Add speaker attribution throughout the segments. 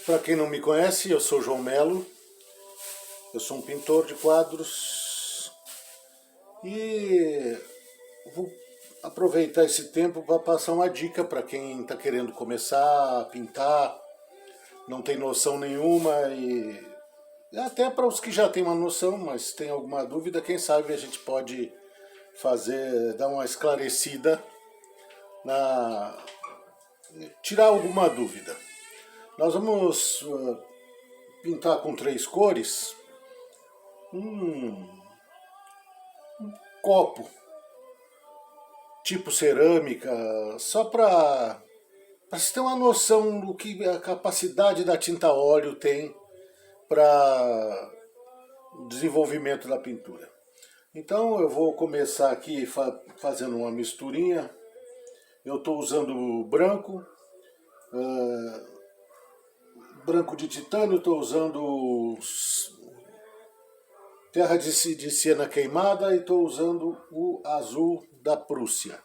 Speaker 1: Para quem não me conhece, eu sou João Melo, eu sou um pintor de quadros e vou aproveitar esse tempo para passar uma dica para quem está querendo começar a pintar, não tem noção nenhuma e até para os que já têm uma noção, mas tem alguma dúvida, quem sabe a gente pode dar uma esclarecida, tirar alguma dúvida. Nós vamos pintar com 3 cores um copo tipo cerâmica, só para você ter uma noção do que a capacidade da tinta óleo tem para o desenvolvimento da pintura. Então eu vou começar aqui fazendo uma misturinha. Eu estou usando branco, branco de titânio, estou usando terra de siena queimada e estou usando o azul da Prússia.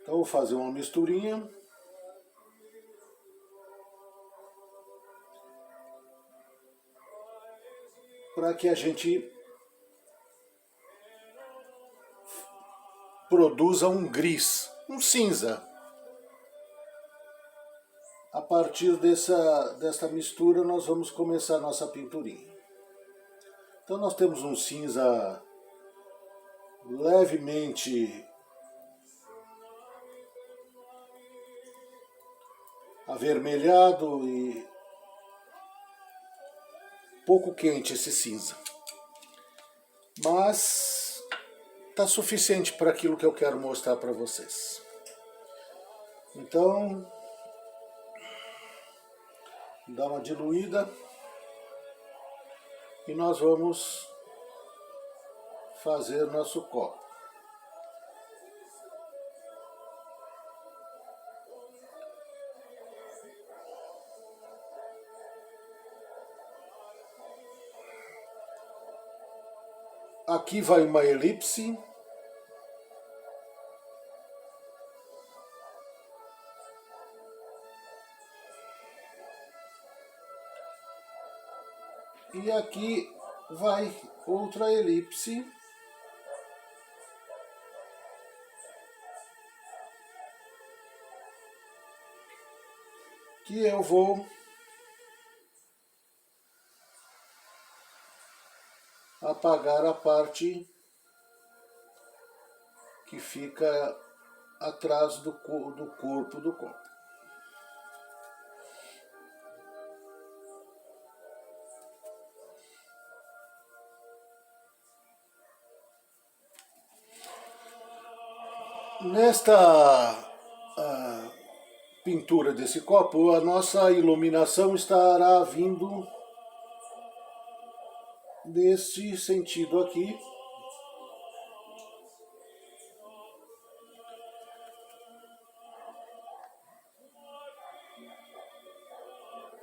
Speaker 1: Então vou fazer uma misturinha. Para que a gente produza um gris, um cinza. A partir dessa mistura nós vamos começar a nossa pinturinha. Então nós temos um cinza levemente avermelhado e pouco quente esse cinza. Mas está suficiente para aquilo que eu quero mostrar para vocês. Então, dá uma diluída e nós vamos fazer nosso copo. Aqui vai uma elipse. E aqui vai outra elipse. Que eu vou apagar a parte que fica atrás do corpo do copo. Nesta pintura desse copo, a nossa iluminação estará vindo desse sentido aqui.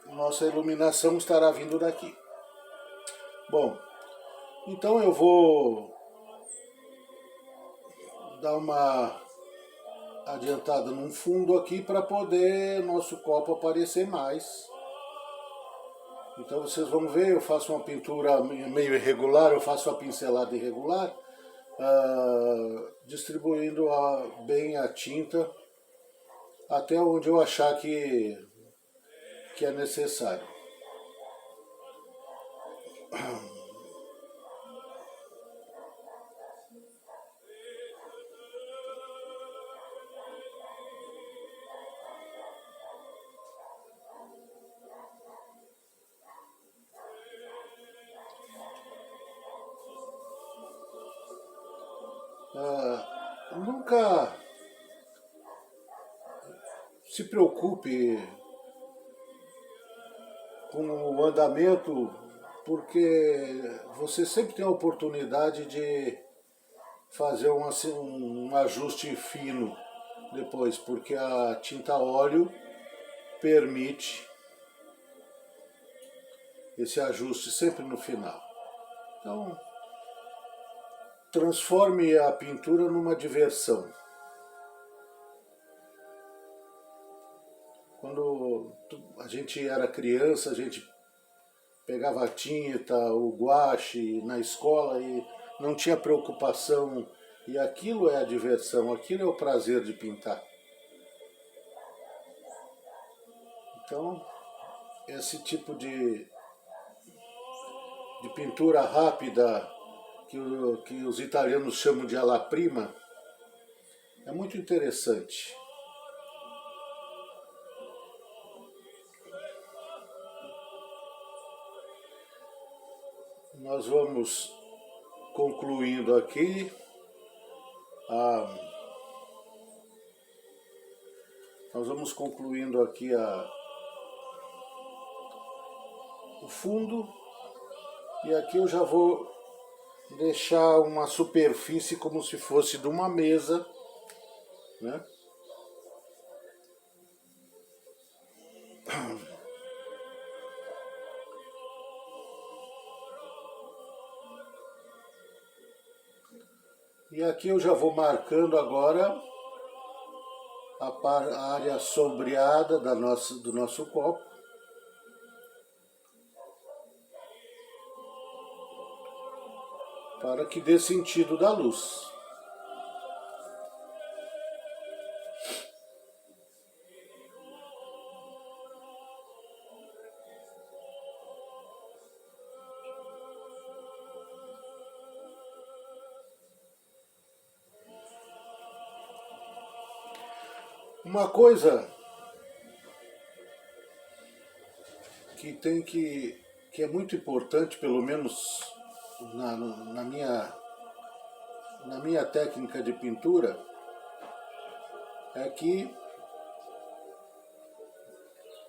Speaker 1: Nossa iluminação estará vindo daqui. Bom, então eu vou dar uma adiantada num fundo aqui para poder nosso copo aparecer mais. Então vocês vão ver, eu faço uma pintura meio irregular, eu faço uma pincelada irregular, distribuindo bem a tinta até onde eu achar que é necessário. Nunca se preocupe com o andamento, porque você sempre tem a oportunidade de fazer um ajuste fino depois, porque a tinta óleo permite esse ajuste sempre no final. Então, transforme a pintura numa diversão. Quando a gente era criança, a gente pegava a tinta, o guache na escola e não tinha preocupação. E aquilo é a diversão, aquilo é o prazer de pintar. Então, esse tipo de pintura rápida, que os italianos chamam de alla prima, é muito interessante. Nós vamos concluindo aqui o fundo, e aqui eu já vou deixar uma superfície como se fosse de uma mesa, né? E aqui eu já vou marcando agora a área sombreada do nosso copo. Para que dê sentido da luz. Uma coisa que é muito importante, pelo menos na minha técnica de pintura, é que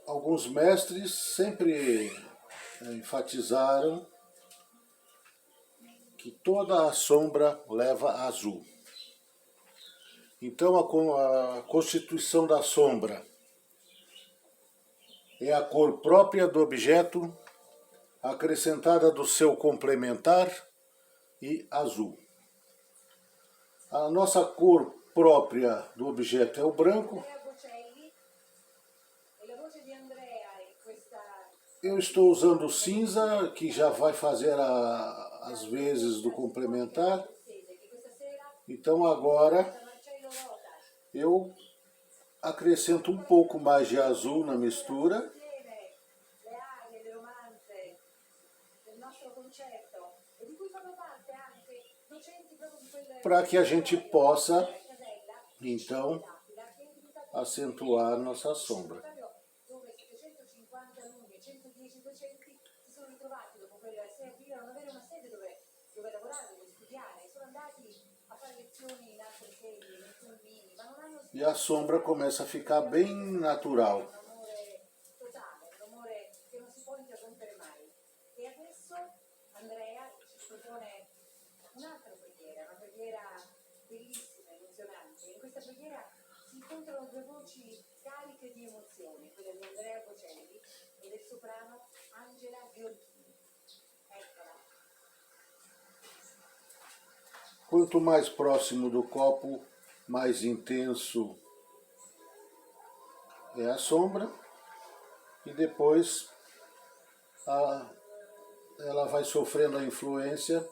Speaker 1: alguns mestres sempre enfatizaram que toda a sombra leva azul. Então a constituição da sombra é a cor própria do objeto, acrescentada do seu complementar e azul. A nossa cor própria do objeto é o branco. Eu estou usando cinza, que já vai fazer as vezes do complementar. Então agora eu acrescento um pouco mais de azul na mistura, para que a gente possa, então, acentuar nossa sombra. E a sombra começa a ficar bem natural.
Speaker 2: Bellissima, emozionante. In questa preghiera si incontrano due voci cariche di emozioni, quella di Andrea Bocelli e del soprano Angela Gheorghini. Eccola.
Speaker 1: Quanto mais próximo do copo, mais intenso é a sombra, e depois ela vai sofrendo a influência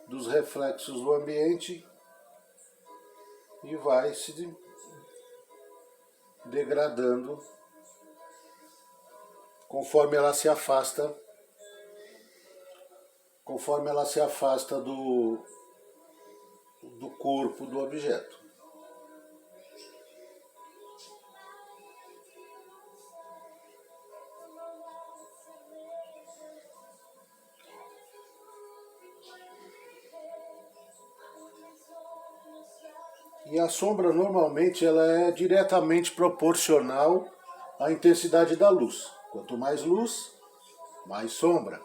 Speaker 1: dos reflexos do ambiente e vai se degradando conforme ela se afasta do corpo do objeto. E a sombra normalmente ela é diretamente proporcional à intensidade da luz. Quanto mais luz, mais sombra.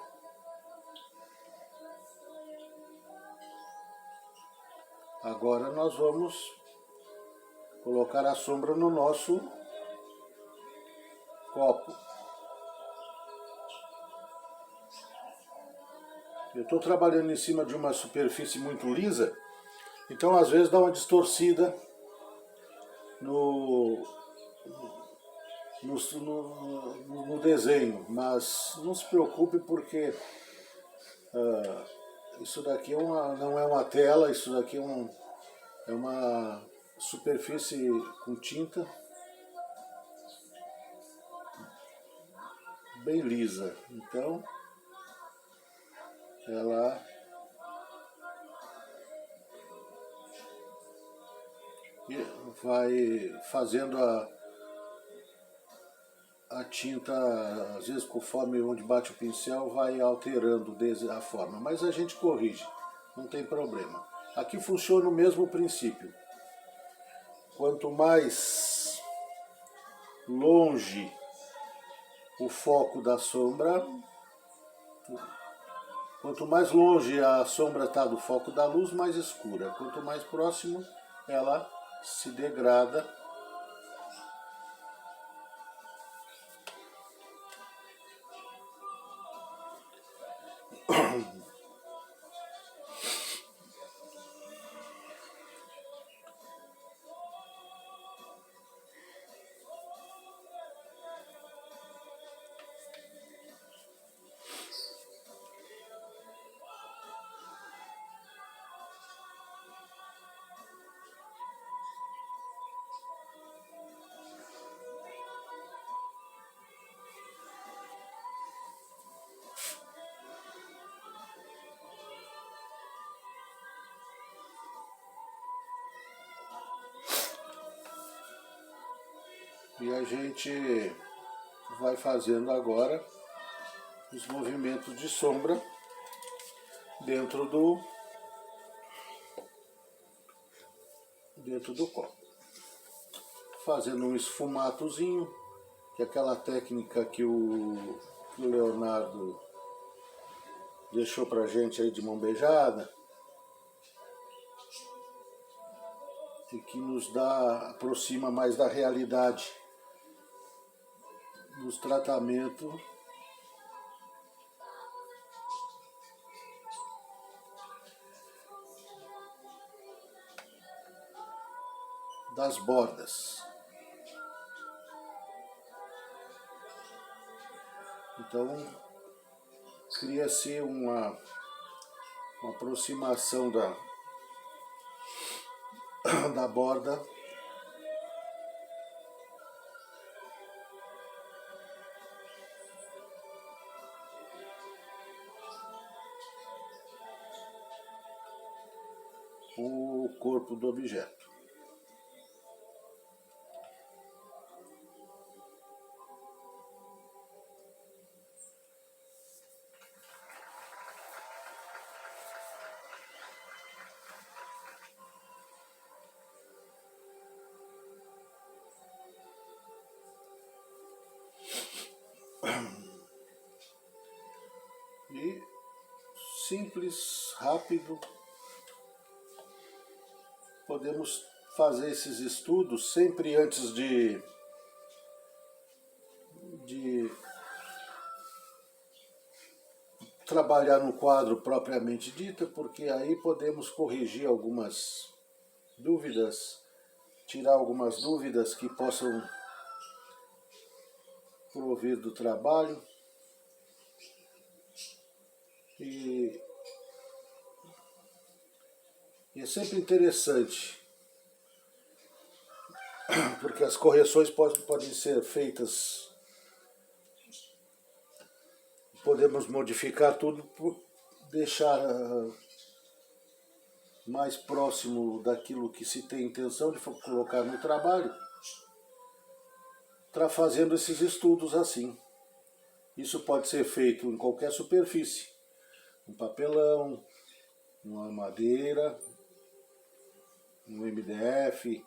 Speaker 1: Agora nós vamos colocar a sombra no nosso copo. Eu estou trabalhando em cima de uma superfície muito lisa, então às vezes dá uma distorcida no desenho, mas não se preocupe porque isso daqui não é uma tela, isso daqui é uma superfície com tinta bem lisa, então ela vai fazendo a tinta, às vezes conforme onde bate o pincel, vai alterando a forma, mas a gente corrige, não tem problema. Aqui funciona o mesmo princípio. Quanto mais longe o foco da sombra, quanto mais longe a sombra está do foco da luz, mais escura. Quanto mais próximo, ela se degrada. E a gente vai fazendo agora os movimentos de sombra dentro do copo. Fazendo um esfumatozinho, que é aquela técnica que o Leonardo deixou pra gente aí de mão beijada, e que nos aproxima mais da realidade nos tratamentos das bordas. Então cria-se uma aproximação da borda com o corpo do objeto. E simples, rápido, podemos fazer esses estudos sempre antes de trabalhar no quadro propriamente dito, porque aí podemos corrigir algumas dúvidas, tirar algumas dúvidas que possam provir do trabalho. E é sempre interessante, porque as correções podem ser feitas, podemos modificar tudo, deixar mais próximo daquilo que se tem intenção de colocar no trabalho, fazendo esses estudos assim. Isso pode ser feito em qualquer superfície, um papelão, uma madeira, um MDF.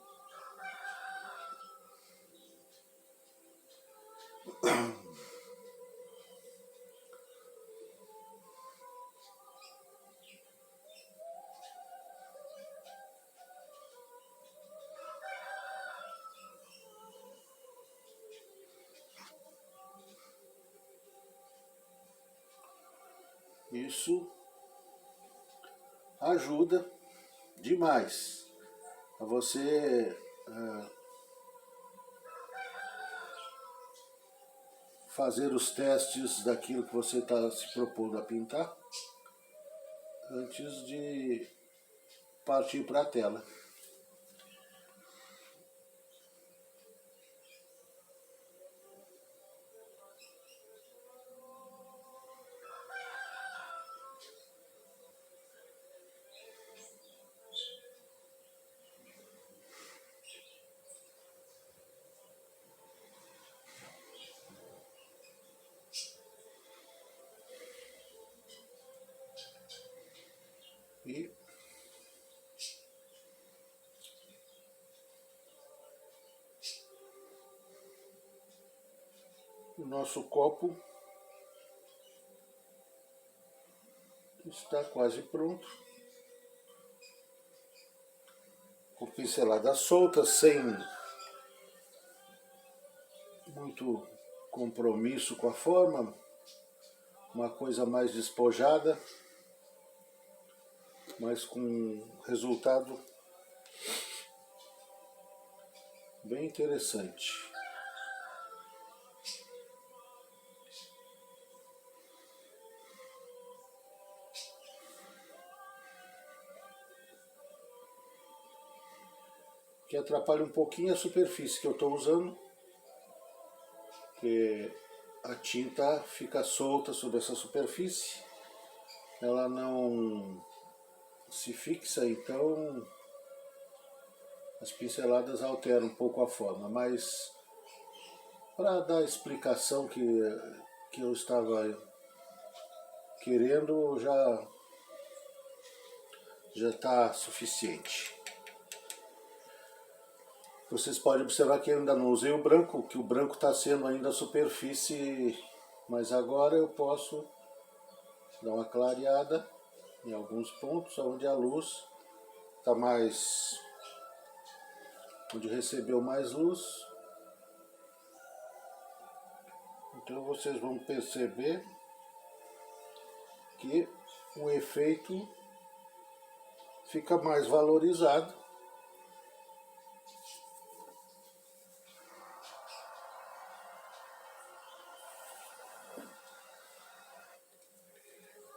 Speaker 1: Isso ajuda demais a você fazer os testes daquilo que você está se propondo a pintar antes de partir para a tela. E o nosso copo está quase pronto, com pinceladas soltas, sem muito compromisso com a forma, uma coisa mais despojada, mas com um resultado bem interessante. Que atrapalha um pouquinho a superfície que eu estou usando, porque a tinta fica solta sobre essa superfície, ela não se fixa, então as pinceladas alteram um pouco a forma, mas para dar a explicação que eu estava querendo, já está suficiente. Vocês podem observar que eu ainda não usei o branco, que o branco está sendo ainda a superfície, mas agora eu posso dar uma clareada em alguns pontos onde a luz está mais, onde recebeu mais luz. Então vocês vão perceber que o efeito fica mais valorizado.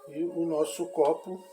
Speaker 1: E o nosso copo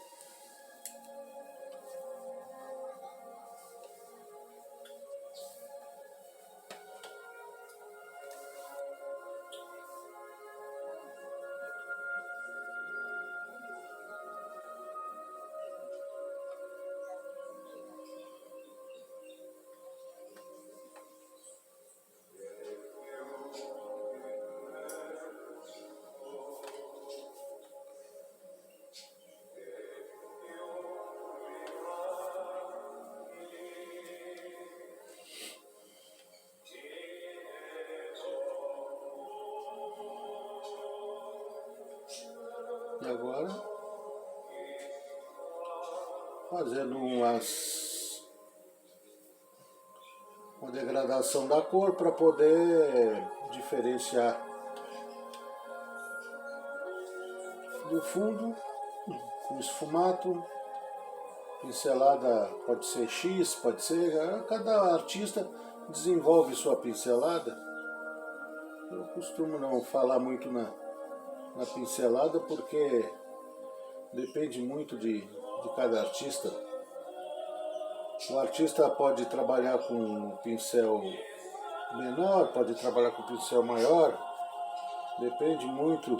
Speaker 1: e agora fazendo uma degradação da cor para poder diferenciar do fundo com esfumato. Pincelada pode ser X, pode ser... Cada artista desenvolve sua pincelada. Eu costumo não falar muito na pincelada porque depende muito de cada artista. O artista pode trabalhar com um pincel menor, pode trabalhar com um pincel maior, depende muito.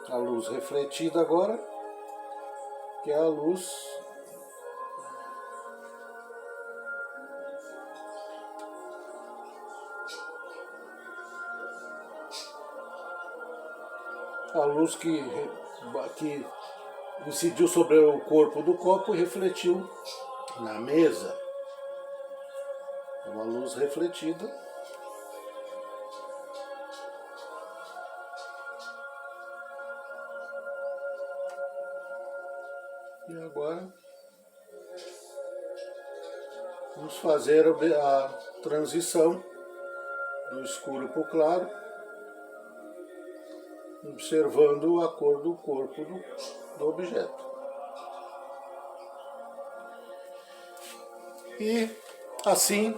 Speaker 1: A luz refletida agora, que é a luz que incidiu sobre o corpo do copo e refletiu na mesa. Uma luz refletida. E agora vamos fazer a transição do escuro para o claro, observando a cor do corpo do objeto. E assim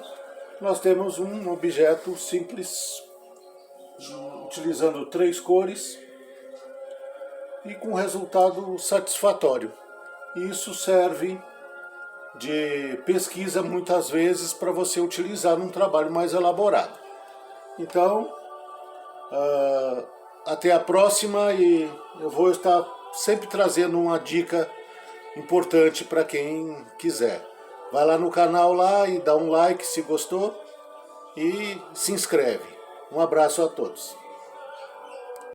Speaker 1: nós temos um objeto simples, utilizando 3 cores e com resultado satisfatório. Isso serve de pesquisa muitas vezes para você utilizar num trabalho mais elaborado. Então, até a próxima, e eu vou estar sempre trazendo uma dica importante para quem quiser. Vai lá no canal lá e dá um like se gostou e se inscreve. Um abraço a todos.